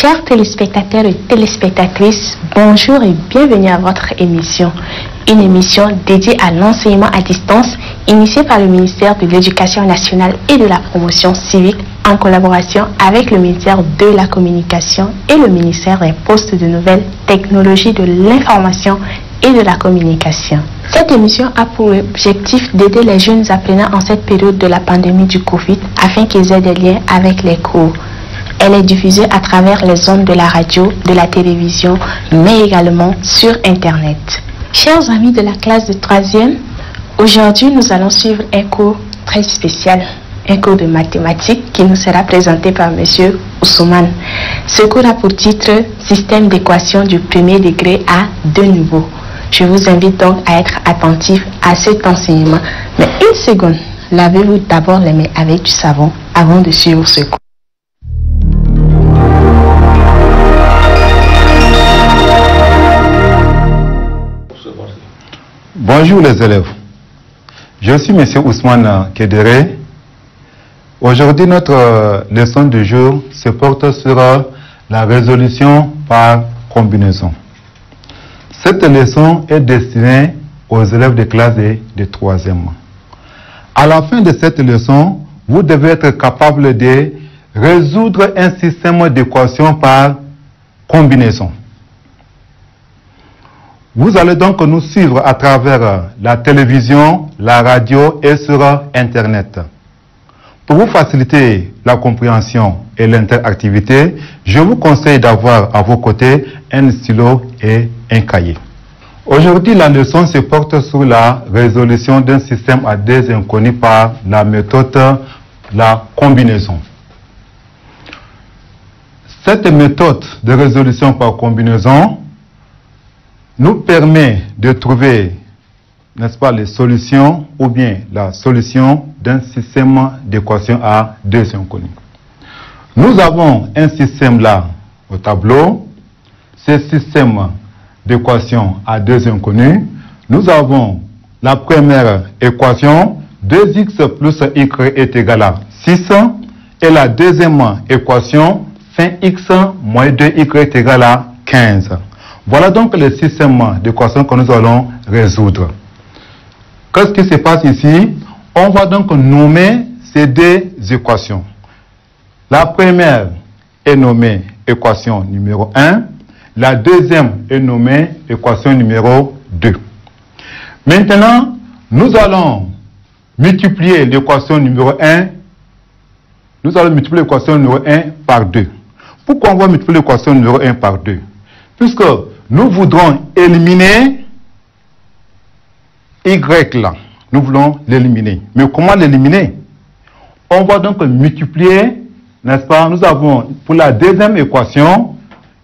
Chers téléspectateurs et téléspectatrices, bonjour et bienvenue à votre émission. Une émission dédiée à l'enseignement à distance initiée par le ministère de l'Éducation nationale et de la promotion civique en collaboration avec le ministère de la Communication et le ministère des Postes de Nouvelles Technologies de l'Information et de la Communication. Cette émission a pour objectif d'aider les jeunes apprenants en cette période de la pandémie du Covid afin qu'ils aient des liens avec les cours. Elle est diffusée à travers les ondes de la radio, de la télévision, mais également sur Internet. Chers amis de la classe de 3e, aujourd'hui nous allons suivre un cours très spécial, un cours de mathématiques qui nous sera présenté par M. Ousmane. Ce cours a pour titre « Système d'équation du premier degré à deux niveaux ». Je vous invite donc à être attentif à cet enseignement. Mais une seconde, lavez-vous d'abord les mains avec du savon avant de suivre ce cours. Bonjour les élèves, je suis M. Ousmane Kedere. Aujourd'hui, notre leçon du jour se porte sur la résolution par combinaison. Cette leçon est destinée aux élèves de classe de 3e. À la fin de cette leçon, vous devez être capable de résoudre un système d'équations par combinaison. Vous allez donc nous suivre à travers la télévision, la radio et sur Internet. Pour vous faciliter la compréhension et l'interactivité, je vous conseille d'avoir à vos côtés un stylo et un cahier. Aujourd'hui, la leçon se porte sur la résolution d'un système à deux inconnus par la méthode la combinaison. Cette méthode de résolution par combinaison nous permet de trouver, n'est-ce pas, les solutions ou bien la solution d'un système d'équations à deux inconnus. Nous avons un système là au tableau. Ce système d'équations à deux inconnus, nous avons la première équation, 2x plus y est égal à 6, et la deuxième équation, 5x moins 2y est égal à 15. Voilà donc le système d'équations que nous allons résoudre. Qu'est-ce qui se passe ici? On va donc nommer ces deux équations. La première est nommée équation numéro 1. La deuxième est nommée équation numéro 2. Maintenant, nous allons multiplier l'équation numéro 1. Nous allons multiplier l'équation numéro 1 par 2. Pourquoi on va multiplier l'équation numéro 1 par 2? Puisque nous voudrons éliminer y là. Nous voulons l'éliminer. Mais comment l'éliminer? On va donc multiplier, n'est-ce pas? Nous avons, pour la deuxième équation,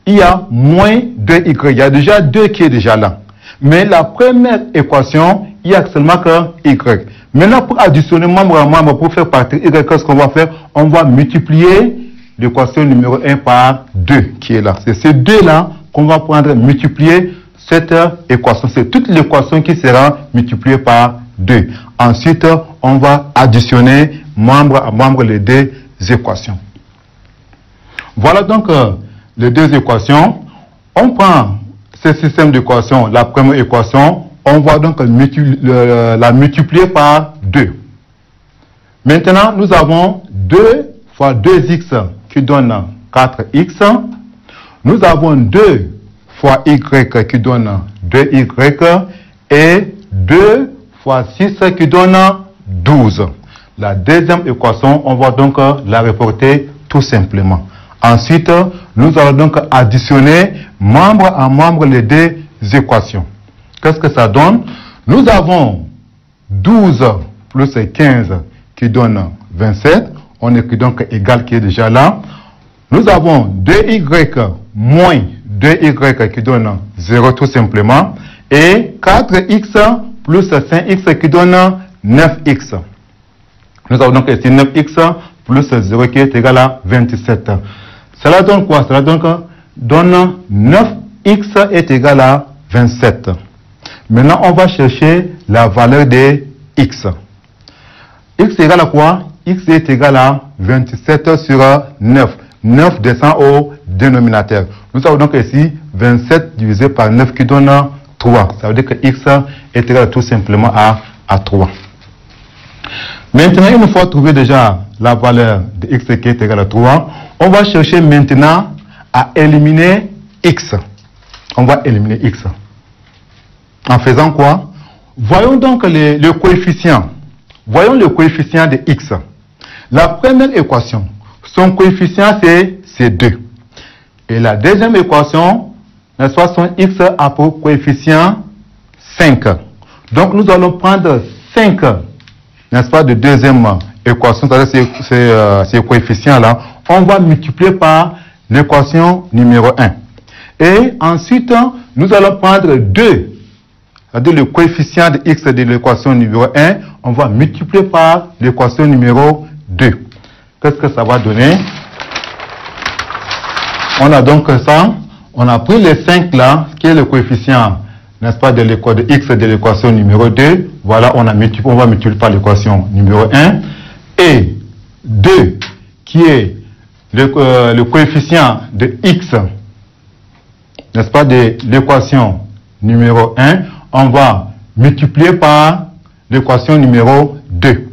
il y a moins 2y. Il y a déjà 2 qui est déjà là. Mais la première équation, il n'y a seulement que y. Maintenant, pour additionner membre à membre, pour faire partir y, qu'est-ce qu'on va faire? On va multiplier l'équation numéro 1 par 2 qui est là. C'est ces deux-là qu'on va prendre, multiplier cette équation. C'est toute l'équation qui sera multipliée par 2. Ensuite, on va additionner membre à membre les deux équations. Voilà donc les deux équations. On prend ce système d'équations, la première équation, on va donc la multiplier par 2. Maintenant, nous avons 2 fois 2x qui donne 4x. Nous avons 2 fois y qui donne 2y et 2 fois 6 qui donne 12. La deuxième équation, on va donc la reporter tout simplement. Ensuite, nous allons donc additionner membre à membre les deux équations. Qu'est-ce que ça donne? Nous avons 12 plus 15 qui donne 27. On écrit donc égal qui est déjà là. Nous avons 2y moins 2y qui donne 0 tout simplement. Et 4x plus 5x qui donne 9x. Nous avons donc ici 9x plus 0 qui est égal à 27. Cela donne quoi? Cela donne 9x est égal à 27. Maintenant, on va chercher la valeur de x. X est égal à quoi? X est égal à 27 sur 9. 9 descend au dénominateur. Nous avons donc ici 27 divisé par 9 qui donne 3. Ça veut dire que x est égal tout simplement à 3. Maintenant, une fois trouvé déjà la valeur de x qui est égale à 3, on va chercher maintenant à éliminer x. On va éliminer x. En faisant quoi? Voyons donc le coefficient. Voyons le coefficient de x. La première équation, son coefficient c'est 2. Et la deuxième équation, n'est-ce pas, son x a pour coefficient 5. Donc nous allons prendre 5, n'est-ce pas, de deuxième équation, c'est-à-dire ces coefficients-là. On va multiplier par l'équation numéro 1. Et ensuite, nous allons prendre 2. C'est-à-dire le coefficient de x de l'équation numéro 1, on va multiplier par l'équation numéro 2. Qu'est-ce que ça va donner? On a donc ça, on a pris les 5 là, qui est le coefficient, n'est-ce pas, de x de l'équation numéro 2. Voilà, on va multiplier par l'équation numéro 1. Et 2, qui est le coefficient de x, n'est-ce pas, de l'équation numéro 1, on va multiplier par l'équation numéro 2.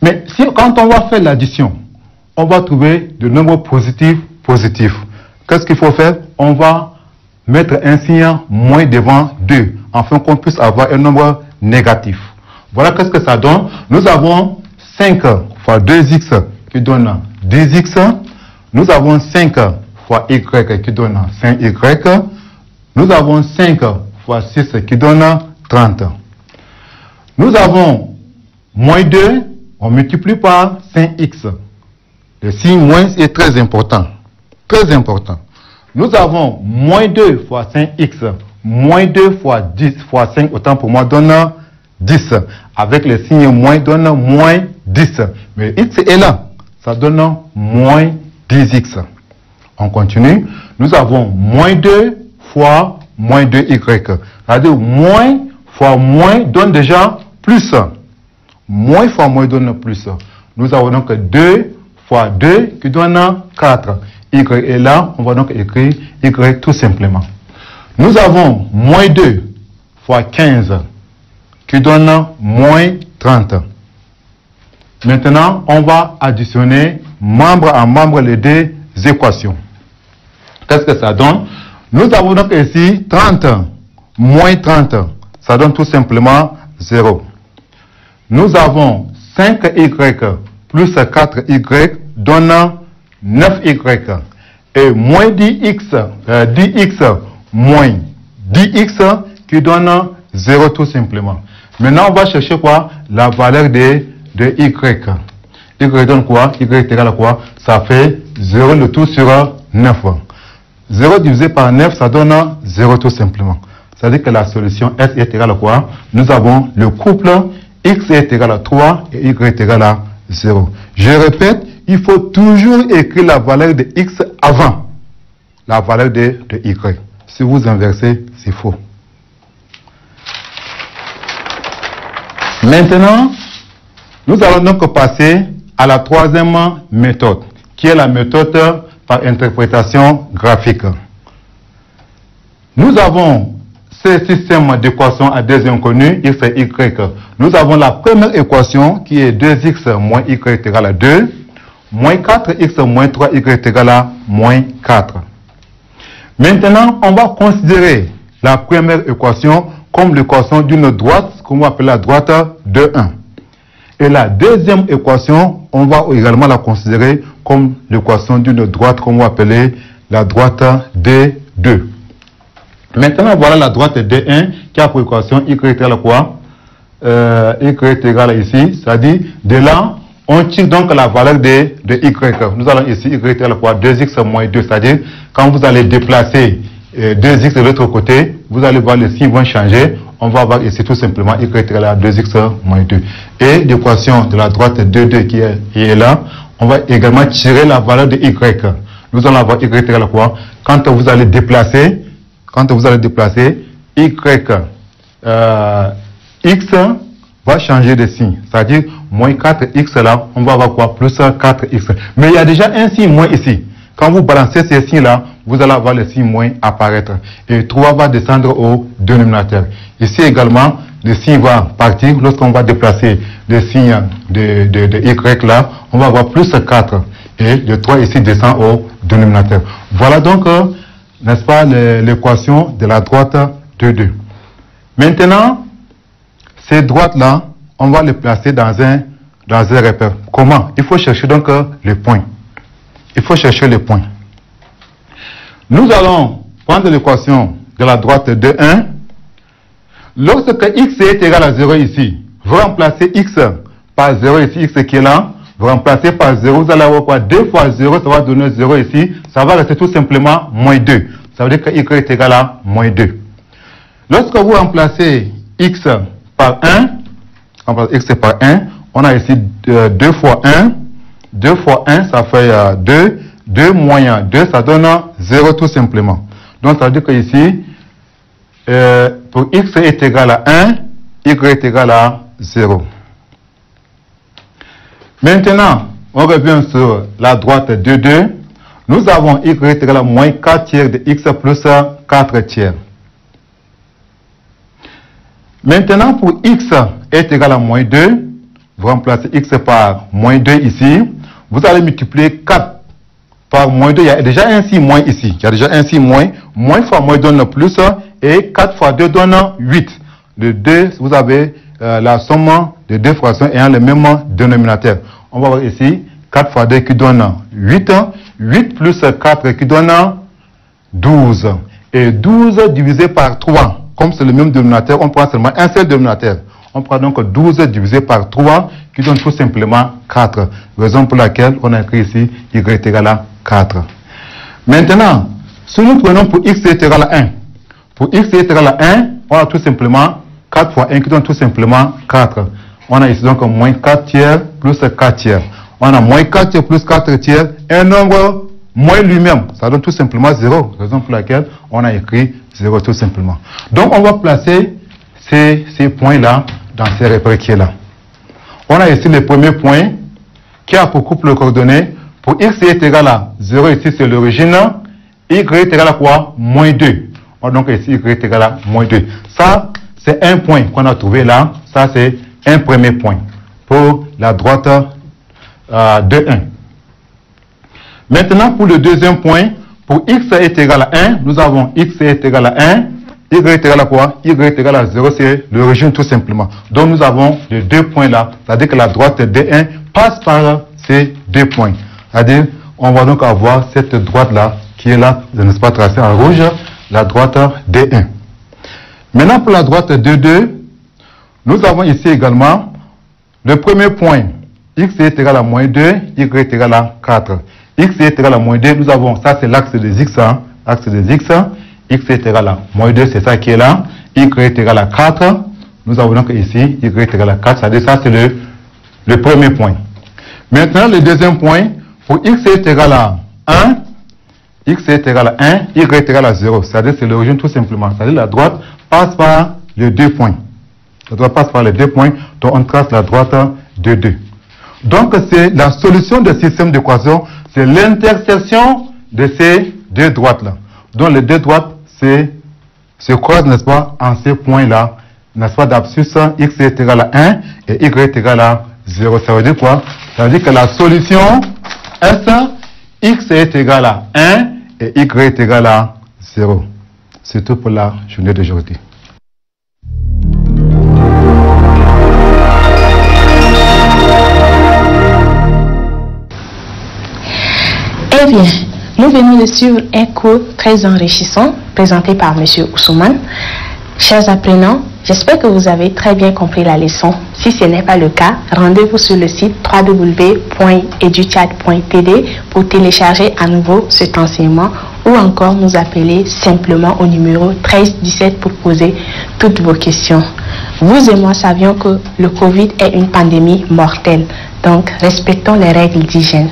Mais quand on va faire l'addition, on va trouver de nombres positifs. Qu'est-ce qu'il faut faire? On va mettre un signe moins devant 2, afin qu'on puisse avoir un nombre négatif. Voilà qu'est-ce que ça donne. Nous avons 5 fois 2x qui donne 10x. Nous avons 5 fois y qui donne 5y. Nous avons 5 fois 6 qui donne 30. Nous avons moins 2, on multiplie par 5x. Le signe moins est très important. Très important. Nous avons moins 2 fois 5x, moins 2 fois 10 fois 5, autant pour moi, donne 10. Avec le signe moins, donne moins 10. Mais x est là. Ça donne moins 10x. On continue. Nous avons moins 2 fois moins 2y. C'est-à-dire moins fois moins donne déjà plus. Moins fois moins donne plus. Nous avons donc 2 fois 2 qui donne 4. Y est là, on va donc écrire y tout simplement. Nous avons moins 2 fois 15 qui donne moins 30. Maintenant, on va additionner membre à membre les deux équations. Qu'est-ce que ça donne? Nous avons donc ici 30 moins 30. Ça donne tout simplement 0. Nous avons 5y plus 4y donne 9y. Et moins 10x moins 10x qui donne 0 tout simplement. Maintenant, on va chercher quoi? La valeur de y. Y donne quoi? Y est égal à quoi? Ça fait 0 le tout sur 9. 0 divisé par 9, ça donne 0 tout simplement. C'est-à-dire que la solution S est égale à quoi? Nous avons le couple x est égal à 3 et y est égal à 0. Je répète, il faut toujours écrire la valeur de x avant la valeur de y. Si vous inversez, c'est faux. Maintenant, nous allons donc passer à la troisième méthode, qui est la méthode par interprétation graphique. Nous avons ce système d'équations à deux inconnus, x et y. Nous avons la première équation qui est 2x moins y est égal à 2, moins 4x moins 3y est égal à moins 4. Maintenant, on va considérer la première équation comme l'équation d'une droite, qu'on va appeler la droite de 1. Et la deuxième équation, on va également la considérer comme l'équation d'une droite, qu'on va appeler la droite de 2. Maintenant, voilà la droite D1 qui a pour équation y est égal à quoi? Y est égal à ici, c'est-à-dire de là, on tire donc la valeur de y. Nous allons ici, y est égal à quoi? 2x moins 2, c'est-à-dire quand vous allez déplacer 2x de l'autre côté, vous allez voir les signes vont changer. On va avoir ici tout simplement y est égal à 2x moins 2. Et l'équation de la droite D2 qui est là, on va également tirer la valeur de y. Nous allons avoir y est égal à quoi? Quand vous allez déplacer, y, x va changer de signe. C'est-à-dire, moins 4x là, on va avoir quoi? Plus 4x. Mais il y a déjà un signe moins ici. Quand vous balancez ces signes-là, vous allez avoir le signe moins apparaître. Et 3 va descendre au dénominateur. Ici également, le signe va partir. Lorsqu'on va déplacer le signe de Y là, on va avoir plus 4. Et le 3 ici descend au dénominateur. Voilà donc, n'est-ce pas, l'équation de la droite de 2. Maintenant, ces droites-là, on va les placer dans un repère. Comment? Il faut chercher donc les points. Il faut chercher les points. Nous allons prendre l'équation de la droite de 1. Lorsque x est égal à 0 ici, vous remplacez x par 0 ici, x qui est là, vous remplacez par 0, vous allez avoir quoi? 2 fois 0, ça va donner 0 ici, ça va rester tout simplement moins 2. Ça veut dire que y est égal à moins 2. Lorsque vous remplacez x par 1, x par 1, on a ici 2 fois 1. 2 fois 1, ça fait 2. 2 moins 2, ça donne 0 tout simplement. Donc, ça veut dire que ici, pour x est égal à 1, y est égal à 0. Maintenant, on revient sur la droite de 2. Nous avons y est égal à moins 4 tiers de x plus 4 tiers. Maintenant, pour x est égal à moins 2, vous remplacez x par moins 2 ici. Vous allez multiplier 4 par moins 2. Il y a déjà un signe moins ici. Il y a déjà un signe moins. Moins fois moins donne plus. Et 4 fois 2 donne 8. De 2, vous avez la somme de deux fractions ayant le même dénominateur. On va voir ici 4 fois 2 qui donne 8. 8 plus 4 qui donne 12. Et 12 divisé par 3. Comme c'est le même dénominateur, on prend seulement un seul dénominateur. On prend donc 12 divisé par 3 qui donne tout simplement 4. Raison pour laquelle on a écrit ici y est égal à 4. Maintenant, si nous prenons pour x est égal à 1, pour x est égal à 1, on a tout simplement 4 fois 1 qui donne tout simplement 4. On a ici donc moins 4 tiers plus 4 tiers. On a moins 4 tiers plus 4 tiers, un nombre moins lui-même. Ça donne tout simplement 0. Raison pour laquelle on a écrit 0 tout simplement. Donc on va placer ces points-là dans ces repères qui est là. On a ici le premier point qui a pour couple coordonnées. Pour x est égal à 0, ici c'est l'origine. Y est égal à quoi? Moins 2. Donc ici y est égal à moins 2. Ça, c'est un point qu'on a trouvé là. Ça, c'est un premier point pour la droite de 1. Maintenant, pour le deuxième point, pour x est égal à 1, nous avons x est égal à 1. Y est égal à quoi? Y est égal à 0, c'est l'origine tout simplement. Donc nous avons les deux points là. C'est-à-dire que la droite D1 passe par ces deux points. C'est-à-dire, on va donc avoir cette droite là qui est là, n'est-ce pas, tracée en rouge, la droite D1. Maintenant pour la droite D2, nous avons ici également le premier point. X est égal à moins 2, Y est égal à 4. X est égal à moins 2, nous avons, ça c'est l'axe des X, hein, axe des X. X est égal à moins 2, c'est ça qui est là. Y est égal à 4. Nous avons donc ici, Y est égal à 4. C'est-à-dire ça, c'est le premier point. Maintenant, le deuxième point, pour X est égal à 1, X est égal à 1, Y est égal à 0. C'est-à-dire c'est l'origine tout simplement. C'est-à-dire la droite passe par les deux points. La droite passe par les deux points, donc on trace la droite de 2. Donc c'est la solution de système d'équation, c'est l'intersection de ces deux droites-là. Donc les deux droites se croisent, n'est-ce pas, en ces points-là, n'est-ce pas, d'abscisse, x est égal à 1 et y est égal à 0. Ça veut dire quoi? Ça veut dire que la solution S, x est égal à 1 et y est égal à 0. C'est tout pour la journée d'aujourd'hui. Eh bien, nous venons de suivre un cours très enrichissant présenté par M. Ousmane. Chers apprenants, j'espère que vous avez très bien compris la leçon. Si ce n'est pas le cas, rendez-vous sur le site www.educhat.td pour télécharger à nouveau cet enseignement ou encore nous appeler simplement au numéro 1317 pour poser toutes vos questions. Vous et moi savions que le Covid est une pandémie mortelle, donc respectons les règles d'hygiène.